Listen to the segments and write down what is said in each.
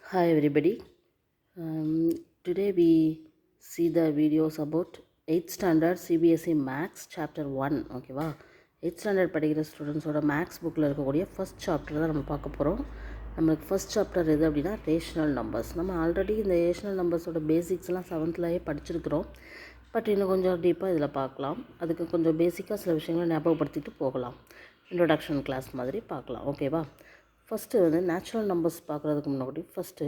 Hi everybody. Today we see the videos about 8th standard CBSE Maths chapter 1. ஓகேவா 8th standard படிக்கிற ஸ்டூடெண்ட்ஸோட maths புக்கில் இருக்கக்கூடிய first chapter தான் நம்ம பார்க்க போகிறோம். நம்மளுக்கு ஃபஸ்ட் சாப்டர் எது அப்படின்னா ரேஷனல் நம்பர்ஸ். நம்ம ஆல்ரெடி இந்த ரேஷனல் நம்பர்ஸோட பேசிக்ஸ்லாம் 7thலேயே படிச்சிருக்கிறோம். பட் இன்னும் கொஞ்சம் டீப்பாக இதில் பார்க்கலாம். அதுக்கு கொஞ்சம் பேசிக்காக சில விஷயங்களை ஞாபகப்படுத்திட்டு போகலாம். இன்ட்ரொடக்ஷன் கிளாஸ் மாதிரி பார்க்கலாம். ஓகேவா? ஃபஸ்ட்டு வந்து நேச்சுரல் நம்பர்ஸ் பார்க்குறதுக்கு முன்னாடி ஃபஸ்ட்டு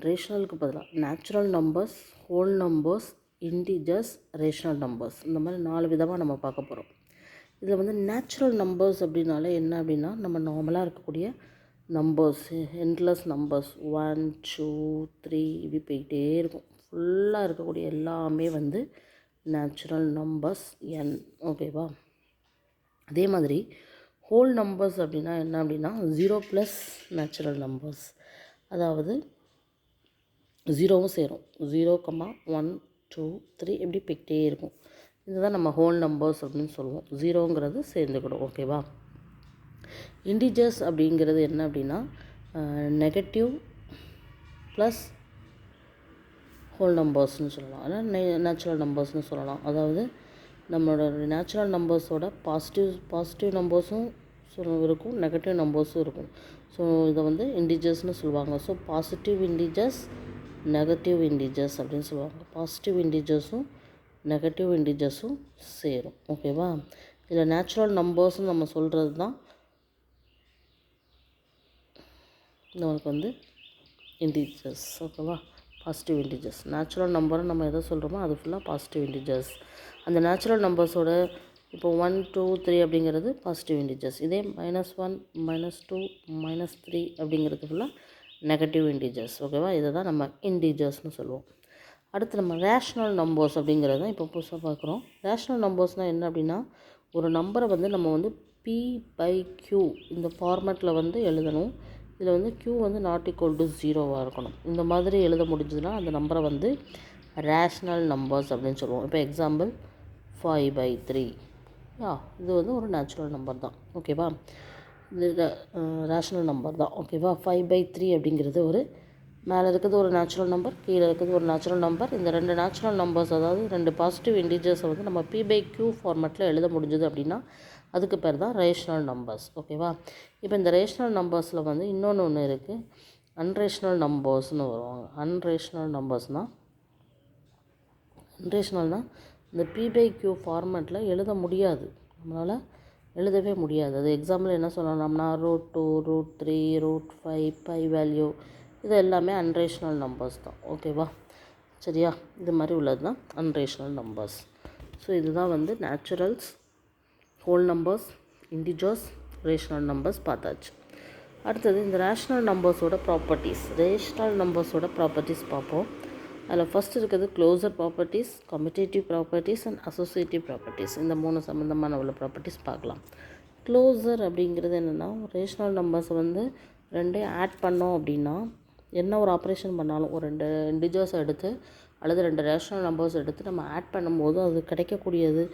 ரேஷனலுக்கு பதிலாக natural numbers, whole numbers, integers, rational numbers இந்த மாதிரி 4 விதமாக நம்ம பார்க்க போகிறோம். இதில் வந்து நேச்சுரல் நம்பர்ஸ் அப்படின்னாலே என்ன அப்படின்னா நம்ம நார்மலாக இருக்கக்கூடிய நம்பர்ஸ், எண்ட்லெஸ் நம்பர்ஸ் 1 2 3 இப்படி போயிட்டே இருக்கும். ஃபுல்லாக இருக்கக்கூடிய எல்லாமே வந்து நேச்சுரல் நம்பர்ஸ் n. ஓகேவா? அதே மாதிரி ஹோல் நம்பர்ஸ் அப்படின்னா என்ன அப்படின்னா 0 ப்ளஸ் நேச்சுரல் நம்பர்ஸ், அதாவது 0வும் சேரும். 0, 1 2 3 எப்படி போய்கிட்டே இருக்கும். இதுதான் நம்ம ஹோல் நம்பர்ஸ் அப்படின்னு சொல்லுவோம். 0ங்கிறது சேர்ந்துக்கிடும். ஓகேவா? இன்டிஜர்ஸ் அப்படிங்கிறது என்ன அப்படின்னா நெகட்டிவ் ப்ளஸ் ஹோல் நம்பர்ஸ்னு சொல்லலாம், அதான் நேச்சுரல் நம்பர்ஸ்னு சொல்லலாம். அதாவது நம்மளோட நேச்சுரல் நம்பர்ஸோட பாசிட்டிவ் நம்பர்ஸும் இருக்கும், நெகட்டிவ் நம்பர்ஸும் இருக்கும். ஸோ இதை வந்து இன்டிஜர்ஸ்னு சொல்லுவாங்க. So positive integers, negative integers அப்படின்னு சொல்லுவாங்க. பாசிட்டிவ் இன்டிஜர்ஸும் நெகட்டிவ் இன்டிஜர்ஸும் சேரும். ஓகேவா? இதில் நேச்சுரல் நம்பர்ஸ்னு நம்ம சொல்கிறது தான் நமக்கு வந்து இன்டிஜர்ஸ். ஓகேவா? Positive integers. நேச்சுரல் நம்பரை நம்ம எதை சொல்கிறோமோ அது ஃபுல்லாக பாசிட்டிவ் இன்டிஜர்ஸ். அந்த நேச்சுரல் நம்பர்ஸோட இப்போ 1 2 3 அப்படிங்கிறது பாசிட்டிவ் இன்டிஜர்ஸ். இதே -1 -2 -3 அப்படிங்கிறது ஃபுல்லாக நெகட்டிவ் இன்டிஜர்ஸ். ஓகேவா? இதை தான் நம்ம இன்டிஜர்ஸ்னு சொல்லுவோம். அடுத்து நம்ம ரேஷ்னல் நம்பர்ஸ் அப்படிங்கிறது தான் இப்போ புதுசாக பார்க்குறோம். ரேஷ்னல் நம்பர்ஸ்னால் என்ன அப்படின்னா ஒரு நம்பரை வந்து நம்ம வந்து p/q இந்த ஃபார்மேட்டில் வந்து எழுதணும். இதில் வந்து q வந்து ≠0 இருக்கணும். இந்த மாதிரி எழுத முடிஞ்சதுன்னா அந்த நம்பரை வந்து ரேஷ்னல் நம்பர்ஸ் அப்படின்னு சொல்லுவோம். இப்போ எக்ஸாம்பிள் 5/3. இது வந்து ஒரு நேச்சுரல் நம்பர் தான். ஓகேவா? இது ரேஷ்னல் நம்பர் தான். ஓகேவா? 5/3 அப்படிங்கிறது ஒரு மேலே இருக்கிறது ஒரு நேச்சுரல் நம்பர், கீழே இருக்கிறது ஒரு நேச்சுரல் நம்பர். இந்த 2 நேச்சுரல் நம்பர்ஸ், அதாவது 2 பாசிட்டிவ் இன்டிஜர்ஸை வந்து நம்ம p/q ஃபார்மேட்டில் எழுத முடிஞ்சது அப்படின்னா அதுக்கு பேர் தான் ரேஷ்னல் நம்பர்ஸ். ஓகேவா? இப்போ இந்த ரேஷ்னல் நம்பர்ஸில் வந்து ஒன்று இருக்குது, அன்ரேஷ்னல் நம்பர்ஸ்னு வருவாங்க. அன்ரேஷ்னல் நம்பர்ஸ்னால் இந்த p/q ஃபார்மேட்டில் எழுத முடியாது, நம்மளால் எழுதவே முடியாது. அது எக்ஸாம்பிள் என்ன சொல்லலாம்னா √2 √3 √5 பை வேல்யூ, இது எல்லாமே அன்ரேஷ்னல் நம்பர்ஸ் தான். ஓகேவா? சரியா? இது மாதிரி உள்ளது தான் அன்ரேஷ்னல் நம்பர்ஸ். ஸோ இதுதான் வந்து naturals, whole numbers, integers, rational numbers பார்த்தாச்சு. அடுத்தது இந்த ரேஷ்னல் நம்பர்ஸோட ப்ராப்பர்ட்டிஸ், ரேஷ்னல் நம்பர்ஸோட ப்ராப்பர்ட்டிஸ் பார்ப்போம். அதில் ஃபஸ்ட் இருக்கிறது closure properties, commutative properties and associative properties. இந்த 3 சம்மந்தமான உள்ள ப்ராப்பர்ட்டிஸ் பார்க்கலாம். க்ளோசர் அப்படிங்கிறது என்னென்னா ரேஷ்னல் நம்பர்ஸை வந்து 2 ஆட் பண்ணோம் அப்படின்னா என்ன ஒரு ஆப்ரேஷன் பண்ணாலும் ஒரு 2 இன்டிஜர்ஸை எடுத்து அல்லது 2 ரேஷ்னல் நம்பர்ஸ் எடுத்து நம்ம ஆட் பண்ணும்போது அது கிடைக்கக்கூடியது,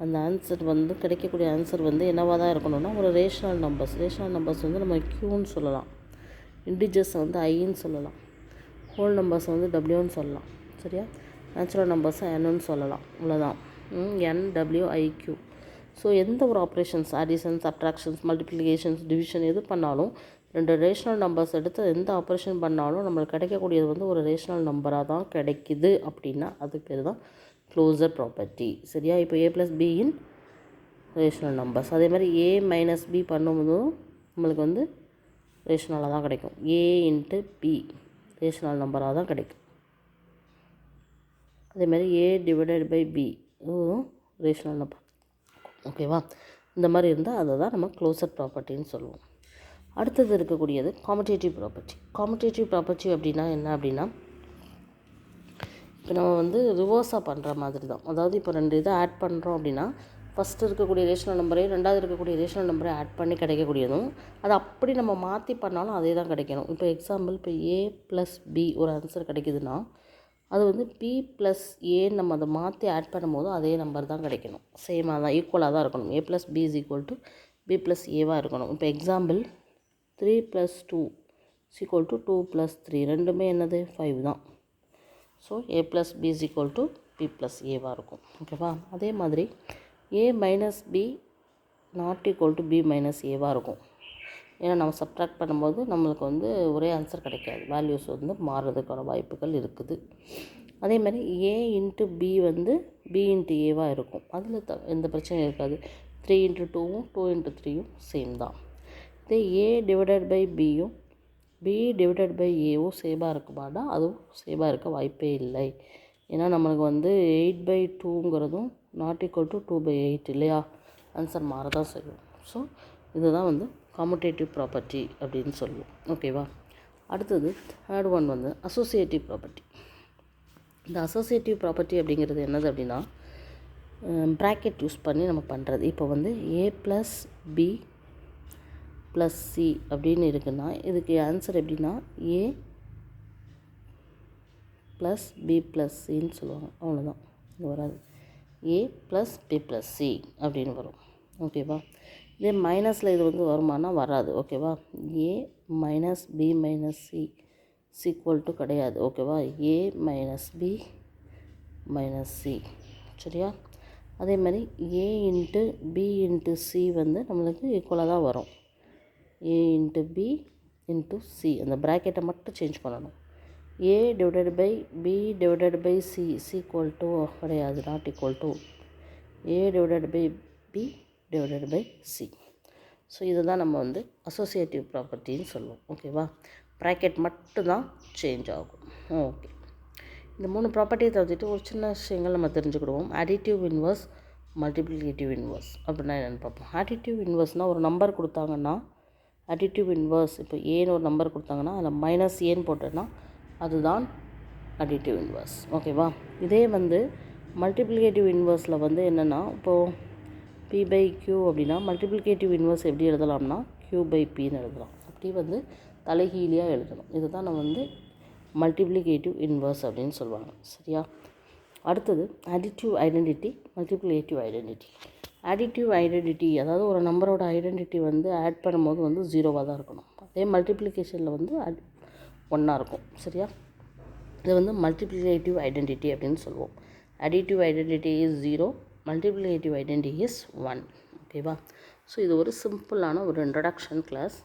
அந்த ஆன்சர் வந்து கிடைக்கக்கூடிய ஆன்சர் வந்து என்னவாக தான் இருக்கணும்னா ஒரு ரேஷ்னல் நம்பர்ஸ். ரேஷ்னல் நம்பர்ஸ் வந்து நம்ம க்யூன்னு சொல்லலாம், இன்டிஜர்ஸை வந்து ஐன்னு சொல்லலாம், ஹோல் நம்பர்ஸை வந்து டபிள்யூன்னு சொல்லலாம். சரியா? நேச்சுரல் நம்பர்ஸை என்னன்னு சொல்லலாம். இவ்வளோதான். NWIQ. ஸோ எந்த ஒரு operations, addition, subtractions, multiplications, division எது பண்ணாலும் 2 ரேஷ்னல் நம்பர்ஸ் எடுத்து எந்த ஆப்ரேஷன் பண்ணாலும் நம்மளுக்கு கிடைக்கக்கூடியது வந்து ஒரு ரேஷ்னல் நம்பராக தான் கிடைக்குது அப்படின்னா அதுக்கு பேர் தான் க்ளோசர் ப்ராப்பர்ட்டி. சரியா? இப்போ a+b இன் ரேஷ்னல் நம்பர்ஸ். அதே மாதிரி a-b பண்ணும்போதும் நம்மளுக்கு வந்து ரேஷ்னலாக தான் கிடைக்கும். a × b ரேஷ்னல் நம்பராக தான் கிடைக்கும். அதேமாதிரி a/b இதுவும் ரேஷ்னல் நம்பர். ஓகேவா? இந்த மாதிரி இருந்தால் அதை தான் நம்ம க்ளோசர் ப்ராப்பர்ட்டின்னு சொல்லுவோம். அடுத்தது இருக்கக்கூடியது காமிட்டேட்டிவ் ப்ராப்பர்ட்டி. காமிட்டேட்டிவ் ப்ராப்பர்ட்டி அப்படின்னா என்ன அப்படின்னா இப்போ நம்ம வந்து ரிவர்ஸாக பண்ணுற மாதிரி தான். அதாவது இப்போ 2 இதை ஆட் பண்ணுறோம் அப்படின்னா ஃபஸ்ட்டு இருக்கக்கூடிய ரேஷ்னல் நம்பரையும் 2வது இருக்கக்கூடிய ரேஷ்னல் நம்பரை ஆட் பண்ணி கிடைக்கக்கூடியதும் அது அப்படி நம்ம மாற்றி பண்ணாலும் அதே தான் கிடைக்கணும். இப்போ எக்ஸாம்பிள் இப்போ a+b ஒரு ஆன்சர் கிடைக்குதுன்னா அது வந்து p+a நம்ம அதை மாற்றி ஆட் பண்ணும்போது அதே நம்பர் தான் கிடைக்கணும். சேமாக தான், ஈக்குவலாக தான் இருக்கணும். a+b = b+a இருக்கணும். இப்போ example 3 + 2 is equal to 2 plus 3 ரெண்டுமே என்னது 5 தான். So a plus b is equal to b plus a இருக்கும். ஓகேவா? அதே மாதிரி a minus b not equal to b minus a இருக்கும். ஏன்னா நம்ம சப்ட்ராக்ட் பண்ணும்போது நம்மளுக்கு வந்து ஒரே ஆன்சர் கிடைக்காது, வேல்யூஸ் வந்து மாறுறதுக்கான வாய்ப்புகள் இருக்குது. அதே மாதிரி a இன்ட்டு b வந்து b இன்ட்டு ஏவாக இருக்கும். அதில் எந்த பிரச்சனையும் இருக்காது. 3 இன்ட்டு 2வும் 2 இன்ட்டு 3யும் சேம் தான். இதே a டிவைடட் பை பியும் b டிவைடட் பை ஏவும் சேமாக இருக்குமானா அதுவும் சேமாக இருக்க வாய்ப்பே இல்லை. ஏன்னா நம்மளுக்கு வந்து 8/2ங்கிறதும் நாட் ஈக்குவல் டு 2/8 இல்லையா? ஆன்சர் மாறதான் செய்யும். ஸோ இதுதான் வந்து காமுடேட்டிவ் ப்ராப்பர்ட்டி அப்படின்னு சொல்லுவோம். ஓகேவா? அடுத்தது தேர்ட் ஒன் வந்து அசோசியேட்டிவ் ப்ராப்பர்ட்டி. இந்த அசோசியேட்டிவ் ப்ராப்பர்ட்டி அப்படிங்கிறது என்னது அப்படின்னா ப்ராக்கெட் யூஸ் பண்ணி நம்ம பண்ணுறது. இப்போ வந்து a plus b plus c அப்படின்னு இருக்குன்னா இதுக்கு ஆன்சர் எப்படின்னா a ப்ளஸ் b ப்ளஸ் சின்னு சொல்லுவாங்க. அவ்வளோதான், இது வராது. a plus b plus c அப்படின்னு வரும். ஓகேவா? இதே மைனஸில் இது வந்து வருமானா வராது. ஓகேவா? a minus b minus c equal to கிடையாது. ஓகேவா? a minus b minus c. சரியா? அதே மாதிரி a into b into c வந்து நம்மளுக்கு ஈக்குவலாக தான் வரும். a into b into c அந்த ப்ராக்கெட்டை மட்டும் சேஞ்ச் பண்ணணும். a divided by b divided by c equal to கிடையாது, not equal to a divided by b divided by c. So இதை தான் நம்ம வந்து அசோசியேட்டிவ் ப்ராப்பர்ட்டின்னு சொல்லுவோம். ஓகேவா? ப்ராக்கெட் மட்டும்தான் சேஞ்ச் ஆகும். ஓகே, இந்த 3 ப்ராப்பர்ட்டியை தவிர்த்துட்டு ஒரு சின்ன விஷயங்கள் நம்ம தெரிஞ்சுக்கிடுவோம். அடிட்டிவ் இன்வர்ஸ், மல்டிப்ளிகேட்டிவ் இன்வர்ஸ் அப்படின்னா என்னென்னு பார்ப்போம். அடிட்டிவ் இன்வர்ஸ்னால் ஒரு நம்பர் கொடுத்தாங்கன்னா அடிட்டிவ் இன்வர்ஸ், இப்போ ஏன்னு ஒரு நம்பர் கொடுத்தாங்கன்னா அதில் மைனஸ் ஏன்னு போட்டோன்னா அதுதான் அடிட்டிவ் இன்வர்ஸ். ஓகேவா? இதே வந்து மல்டிப்ளிகேட்டிவ் இன்வர்ஸில் வந்து என்னென்னா இப்போது p பை q அப்படின்னா மல்டிப்ளிகேட்டிவ் இன்வர்ஸ் எப்படி எழுதலாம்னா q பை பின்னு எழுதலாம். அப்படி வந்து தலைகீழியாக எழுதணும். இதுதான் நம்ம வந்து மல்டிப்ளிகேட்டிவ் இன்வர்ஸ் அப்படின்னு சொல்லுவாங்க. சரியா? அடுத்தது additive identity, multiplicative identity. Additive identity அதாவது ஒரு நம்பரோட ஐடென்டிட்டி வந்து ஆட் பண்ணும்போது வந்து 0வாக தான் இருக்கணும். அதே மல்டிப்ளிகேஷனில் வந்து 1ஆக இருக்கும். சரியா? இது வந்து மல்டிப்ளிகேட்டிவ் ஐடென்டிட்டி அப்படின்னு சொல்லுவோம். Additive identity is 0, multiplicative identity is 1. ஓகேவா? ஸோ இது ஒரு சிம்பிளான ஒரு இன்ட்ரடக்ஷன் கிளாஸ்.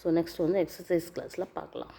ஸோ நெக்ஸ்ட் வந்து எக்ஸசைஸ் கிளாஸில் பார்க்கலாம்.